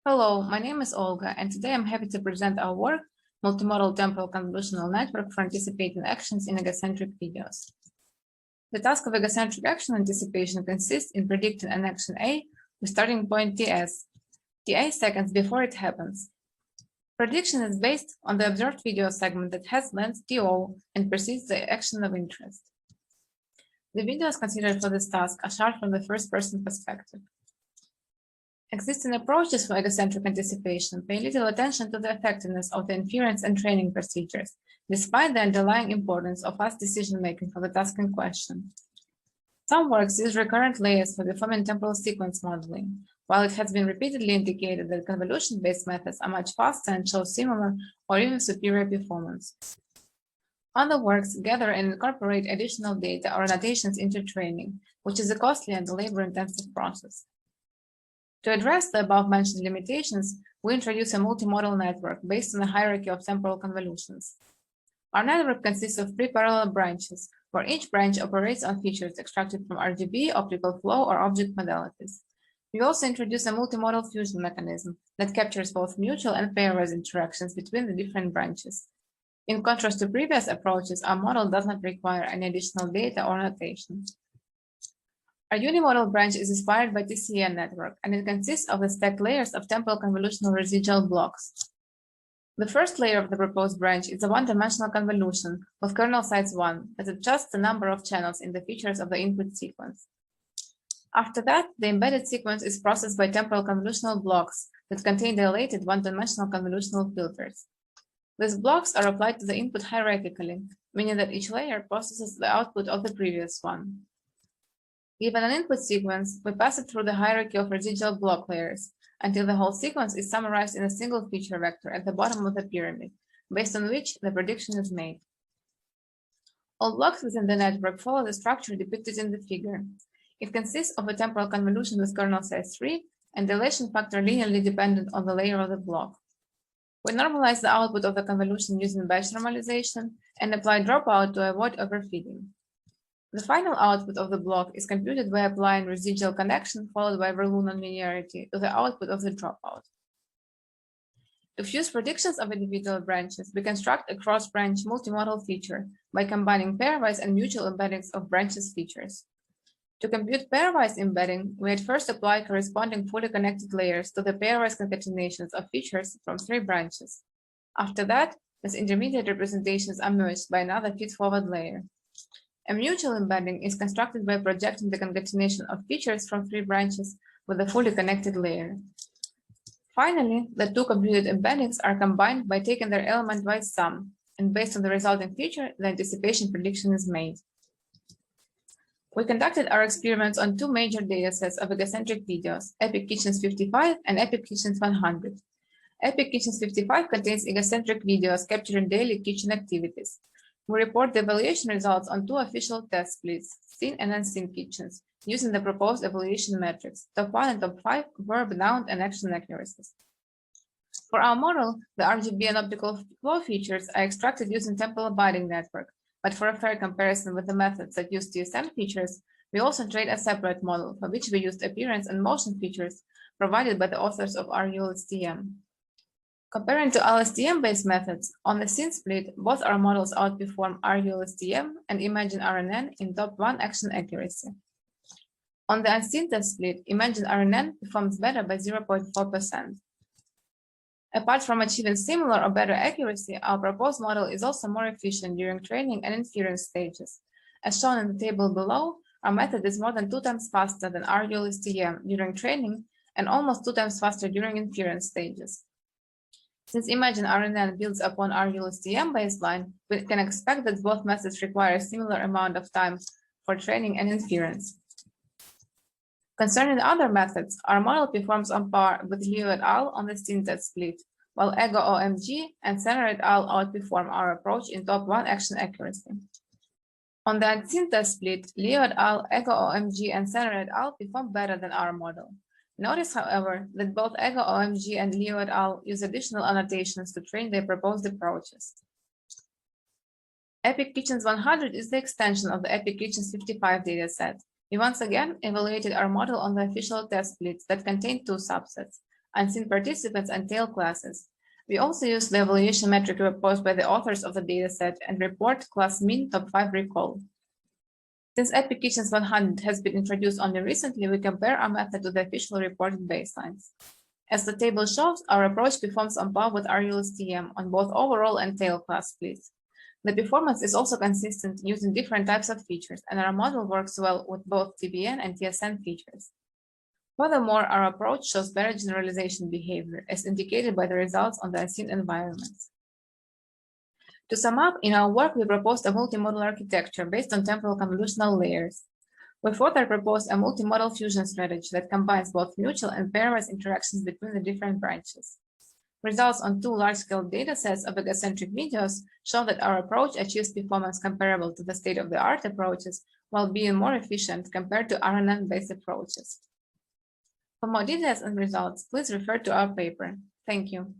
Hello, my name is Olga, and today I'm happy to present our work, Multi-modal temporal convolutional network for anticipating actions in egocentric videos. The task of egocentric action anticipation consists in predicting an action A with starting point ts seconds before it happens. Prediction is based on the observed video segment that has length to and precedes the action of interest. The videos considered for this task are shot from the first-person perspective. Existing approaches for egocentric anticipation pay little attention to the effectiveness of the inference and training procedures, despite the underlying importance of fast decision-making for the task in question. Some works use recurrent layers for performing temporal sequence modeling, while it has been repeatedly indicated that convolution-based methods are much faster and show similar or even superior performance. Other works gather and incorporate additional data or annotations into training, which is a costly and labor-intensive process. To address the above-mentioned limitations, we introduce a multimodal network based on a hierarchy of temporal convolutions. Our network consists of 3 parallel branches, where each branch operates on features extracted from RGB, optical flow, or object modalities. We also introduce a multimodal fusion mechanism that captures both mutual and pairwise interactions between the different branches. In contrast to previous approaches, our model does not require any additional data or notation. Our unimodal branch is inspired by TCN network, and it consists of the stacked layers of temporal convolutional residual blocks. The first layer of the proposed branch is a one-dimensional convolution with kernel size 1 that adjusts the number of channels in the features of the input sequence. After that, the embedded sequence is processed by temporal convolutional blocks that contain dilated one-dimensional convolutional filters. These blocks are applied to the input hierarchically, meaning that each layer processes the output of the previous one. Given an input sequence, we pass it through the hierarchy of residual block layers until the whole sequence is summarized in a single feature vector at the bottom of the pyramid, based on which the prediction is made. All blocks within the network follow the structure depicted in the figure. It consists of a temporal convolution with kernel size 3 and dilation factor linearly dependent on the layer of the block. We normalize the output of the convolution using batch normalization and apply dropout to avoid overfitting. The final output of the block is computed by applying residual connection followed by Verloop nonlinearity to the output of the dropout. To fuse predictions of individual branches, we construct a cross-branch multimodal feature by combining pairwise and mutual embeddings of branches features. To compute pairwise embedding, we at first apply corresponding fully connected layers to the pairwise concatenations of features from 3 branches. After that, these intermediate representations are merged by another feed-forward layer. A mutual embedding is constructed by projecting the concatenation of features from 3 branches with a fully connected layer. Finally, the 2 computed embeddings are combined by taking their element-wise sum, and based on the resulting feature, the anticipation prediction is made. We conducted our experiments on 2 major datasets of egocentric videos, Epic Kitchens 55 and Epic Kitchens 100. Epic Kitchens 55 contains egocentric videos capturing daily kitchen activities. We report the evaluation results on 2 official test splits, seen and unseen kitchens, using the proposed evaluation metrics, top 1 and top 5, verb, noun, and action accuracies. For our model, the RGB and optical flow features are extracted using temporal binding network, but for a fair comparison with the methods that use TSM features, we also trained a separate model for which we used appearance and motion features provided by the authors of RULSTM. Comparing to LSTM-based methods, on the scene split, both our models outperform RULSTM and Imagine RNN in top 1 action accuracy. On the unseen test split, Imagine RNN performs better by 0.4%. Apart from achieving similar or better accuracy, our proposed model is also more efficient during training and inference stages. As shown in the table below, our method is more than 2 times faster than RULSTM during training and almost 2 times faster during inference stages. Since Imagine RNN builds upon RULSTM baseline, we can expect that both methods require a similar amount of time for training and inference. Concerning other methods, our model performs on par with Liu et al. On the scene test split, while EGO-OMG and Senner et al. Outperform our approach in top 1 action accuracy. On the unseen test split, Liu et al., EGO-OMG, and Senner et al. Perform better than our model. Notice, however, that both EGO-OMG and Liu et al. Use additional annotations to train their proposed approaches. Epic Kitchens 100 is the extension of the Epic Kitchens 55 dataset. We once again evaluated our model on the official test splits that contain 2 subsets, unseen participants, and tail classes. We also use the evaluation metric proposed by the authors of the dataset and report class mean top 5 recall. Since Applications 100 has been introduced only recently, we compare our method to the official reported baselines. As the table shows, our approach performs on par with RULSTM on both overall and tail class splits. The performance is also consistent using different types of features, and our model works well with both TBN and TSN features. Furthermore, our approach shows better generalization behavior, as indicated by the results on the unseen environments. To sum up, in our work, we proposed a multimodal architecture based on temporal convolutional layers. We further proposed a multimodal fusion strategy that combines both mutual and pairwise interactions between the different branches. Results on 2 large-scale datasets of egocentric videos show that our approach achieves performance comparable to the state-of-the-art approaches while being more efficient compared to RNN-based approaches. For more details and results, please refer to our paper. Thank you.